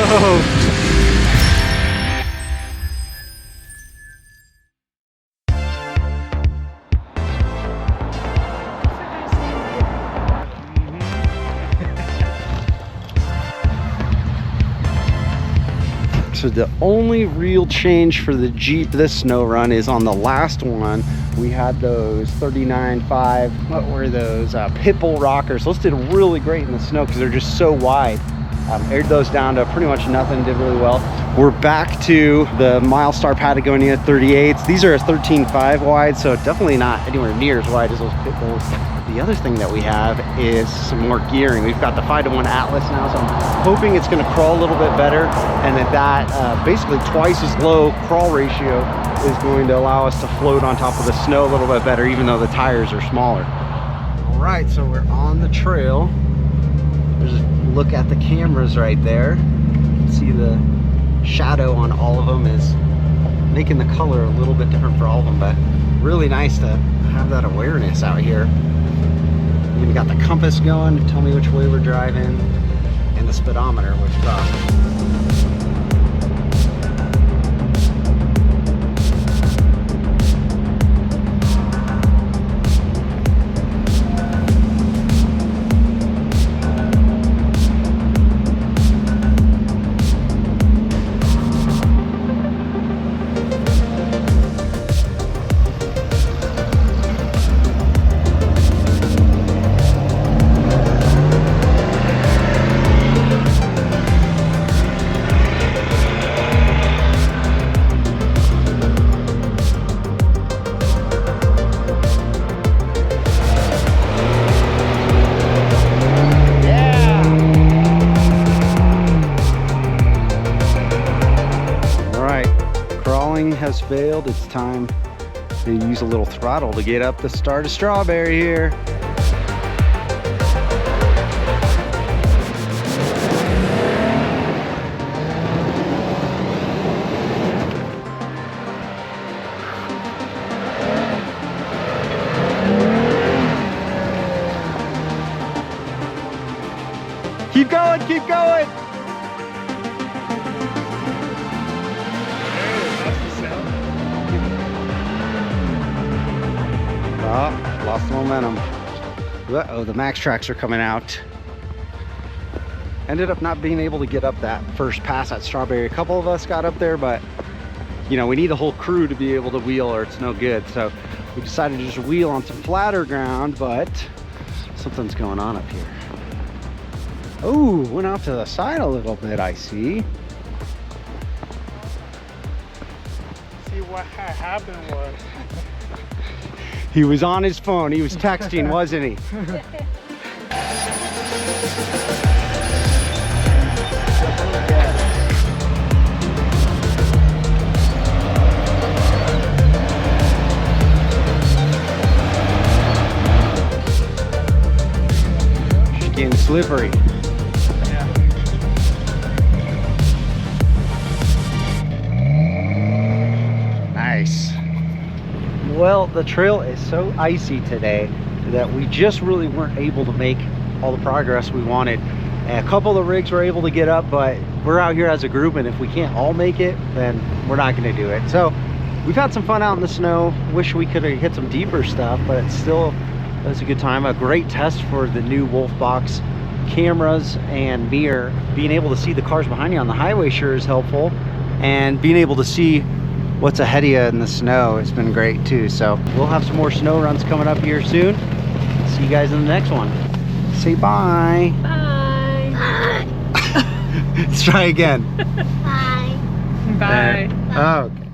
go. So the only real change for the Jeep this snow run is on the last one. We had those 39.5, what were those? Pitbull rockers. Those did really great in the snow because they're just so wide. Aired those down to pretty much nothing, did really well. We're back to the Milestar Patagonia 38s. These are a 13.5 wide, so definitely not anywhere near as wide as those Pitbulls. The other thing that we have is some more gearing. We've got the 5:1 Atlas now, so I'm hoping it's gonna crawl a little bit better, and that basically twice as low crawl ratio is going to allow us to float on top of the snow a little bit better, even though the tires are smaller. All right, so we're on the trail. There's a look at the cameras right there. You can see the shadow on all of them is making the color a little bit different for all of them, but really nice to have that awareness out here. We even got the compass going to tell me which way we're driving, and the speedometer, which is awesome. Has failed. It's time to use a little throttle to get up the start of Strawberry here. Keep going, keep going. Oh, lost the momentum. Uh-oh, the Max Tracks are coming out. Ended up not being able to get up that first pass at Strawberry. A couple of us got up there, but you know, we need the whole crew to be able to wheel or it's no good. So we decided to just wheel on some flatter ground, but something's going on up here. Oh, went off to the side a little bit, I see. See what happened was he was on his phone. He was texting, wasn't he? She's getting slippery. Nice. Well, the trail is so icy today that we just really weren't able to make all the progress we wanted. And a couple of the rigs were able to get up, but we're out here as a group, and if we can't all make it, then we're not going to do it. So we've had some fun out in the snow. Wish we could have hit some deeper stuff, but it still was a good time. A great test for the new Wolfbox cameras and mirror. Being able to see the cars behind you on the highway sure is helpful, and being able to see what's ahead of you in the snow has been great too. So we'll have some more snow runs coming up here soon. See you guys in the next one. Say bye. Bye. Bye. Let's try again. Bye. bye. Oh, okay.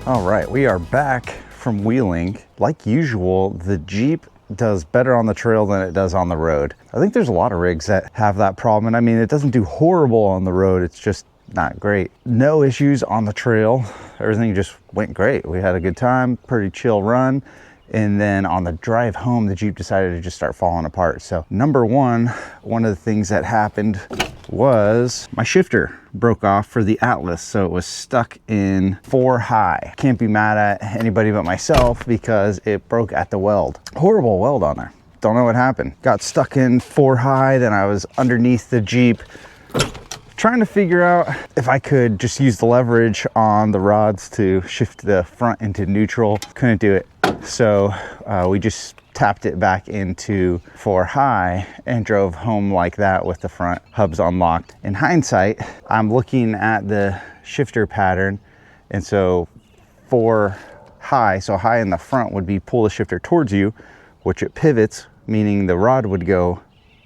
All right, we are back from wheeling. Like usual, the Jeep does better on the trail than it does on the road. I think there's a lot of rigs that have that problem. And I mean, it doesn't do horrible on the road. It's just not great. No issues on the trail. Everything just went great. We had a good time, pretty chill run. And then on the drive home, the Jeep decided to just start falling apart. So number one of the things that happened was my shifter broke off for the Atlas. So it was stuck in 4 high. Can't be mad at anybody but myself because it broke at the weld. Horrible weld on there. Don't know what happened. Got stuck in 4 high, then I was underneath the Jeep trying to figure out if I could just use the leverage on the rods to shift the front into neutral. Couldn't do it. So we just tapped it back into 4 high and drove home like that with the front hubs unlocked. In hindsight, I'm looking at the shifter pattern, and so 4 high, so high in the front would be pull the shifter towards you, which it pivots, meaning the rod would go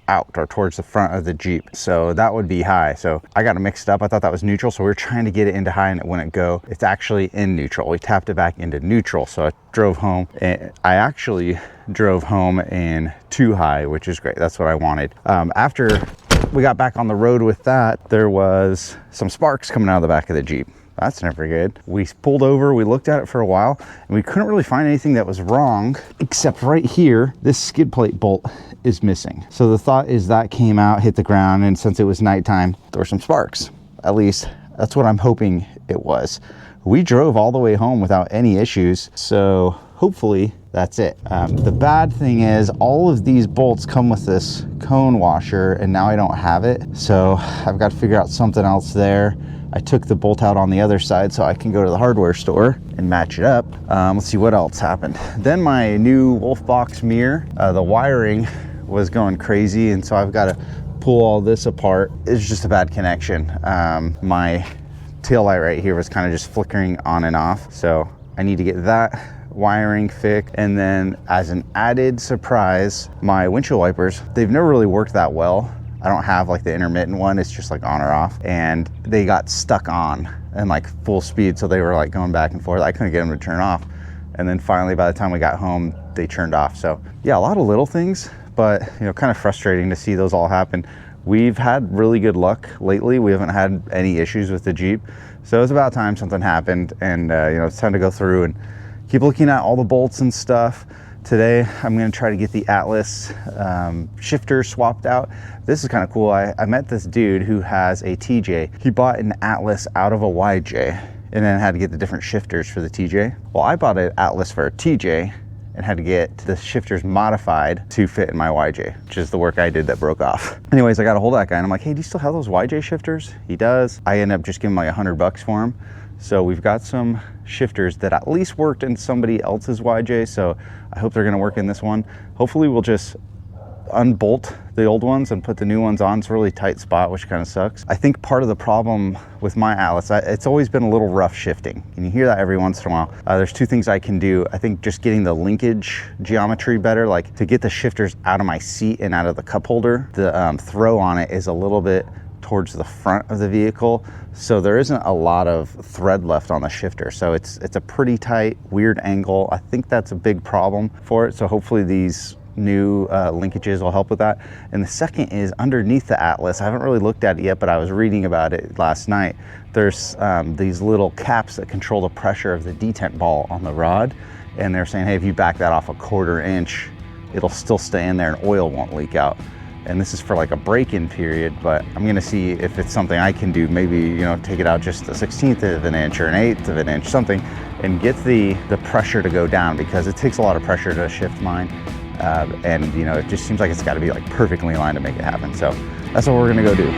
out or towards the front of the Jeep. So that would be high. So I got it mixed up. I thought that was neutral. So we were trying to get it into high and it wouldn't go. It's actually in neutral. We tapped it back into neutral. So I drove home, and I actually drove home in 2 high, which is great. That's what I wanted. After we got back on the road with that, there was some sparks coming out of the back of the Jeep. That's never good. We pulled over, we looked at it for a while, and we couldn't really find anything that was wrong, except right here, this skid plate bolt is missing. So the thought is that came out, hit the ground, and since it was nighttime, there were some sparks. At least that's what I'm hoping it was. We drove all the way home without any issues, so hopefully that's it. The bad thing is all of these bolts come with this cone washer, and now I don't have it. So I've got to figure out something else there. I took the bolt out on the other side so I can go to the hardware store and match it up. Let's see what else happened. Then my new Wolfbox mirror, the wiring was going crazy, and so I've got to pull all this apart. It's just a bad connection. My taillight right here was kind of just flickering on and off, so I need to get that wiring fixed. And then as an added surprise, my windshield wipers, they've never really worked that well. I don't have like the intermittent one, it's just like on or off, and they got stuck on and like full speed, so they were like going back and forth. I couldn't get them to turn off, and then finally by the time we got home they turned off. So yeah, a lot of little things, but you know, kind of frustrating to see those all happen. We've had really good luck lately. We haven't had any issues with the Jeep, so it's about time something happened, and you know, it's time to go through and keep looking at all the bolts and stuff. Today, I'm gonna try to get the Atlas shifter swapped out. This is kind of cool. I met this dude who has a TJ. He bought an Atlas out of a YJ and then had to get the different shifters for the TJ. Well, I bought an Atlas for a TJ and had to get the shifters modified to fit in my YJ, which is the work I did that broke off. Anyways, I got a hold of that guy and I'm like, hey, do you still have those YJ shifters? He does. I end up just giving him like $100 for them. So we've got some shifters that at least worked in somebody else's YJ, so I hope they're gonna work in this one. Hopefully we'll just unbolt the old ones and put the new ones on. It's a really tight spot, which kind of sucks. I think part of the problem with my Atlas, it's always been a little rough shifting, and you hear that every once in a while. There's 2 things I can do. I think just getting the linkage geometry better, like to get the shifters out of my seat and out of the cup holder, the throw on it is a little bit towards the front of the vehicle, so there isn't a lot of thread left on the shifter, so it's a pretty tight, weird angle. I think that's a big problem for it, so hopefully these new linkages will help with that. And the second is underneath the Atlas. I haven't really looked at it yet, but I was reading about it last night. There's these little caps that control the pressure of the detent ball on the rod, and they're saying, hey, if you back that off a 1/4 inch, it'll still stay in there and oil won't leak out. And this is for like a break-in period, but I'm gonna see if it's something I can do. Maybe, you know, take it out just a 1/16 of an inch or an 1/8 of an inch, something, and get the pressure to go down, because it takes a lot of pressure to shift mine. And you know, it just seems like it's gotta be like perfectly aligned to make it happen. So that's what we're gonna go do.